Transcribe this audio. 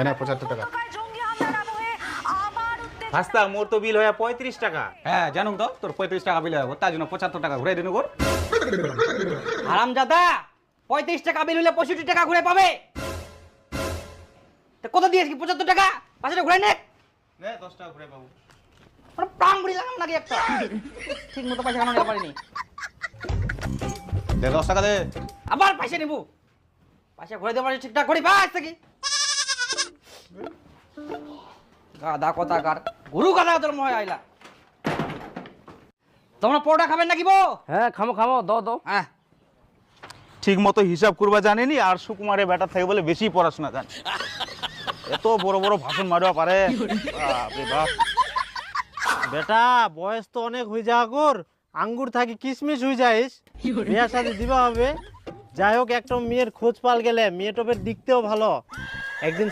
না 75 টাকা। ভাস্তা মোর তো বিল হয়ে 35 টাকা। হ্যাঁ জানুক তো তোর 35 টাকা বিল হবে, তার জন্য 75 টাকা ঘুরে দিন গোর। হারামজাদা, 35 টাকা বিল হলে 65 টাকা ঘুরে পাবে। তা কত দিয়েছ কি 75 টাকা? পাঁচটা ঘুরে নে। নে 10 টাকা ঘুরে পাবো। মানে প্রাণ বুড়ি লাগাম নাকি একটা? ঠিক মতো পয়সা কামাতে পারিনি। দে 10 টাকা দে। আবার পয়সা নিবো। পয়সা ঘুরে দেওয়ার ঠিকঠাক করি বাস থেকে। গাদা কথা কার গুরু গাদা তোর মহে আইলা। তোমরা পরোটা খাবেন নাকি বো? হ্যাঁ খামো খামো দো হ্যাঁ ঠিক মতো হিসাব করবা জানেনি, আর সুকুমারের ব্যাটা থেকে বলে বেশি পড়াশোনা জানে। এত বড় বড় ভাষণ মারবা পারে, বাপ রে বাপ। বেটা বয়স তো অনেক হয়ে যাওয়া কর, আঙ্গুর থাকি কিশমিশ হয়ে যাইস, বিয়া শাদি দিবা হবে। যাই হোক একটা মেয়ের খোঁজ পাল গেলে, মেয়েটপের দিকতেও ভালো, একদিন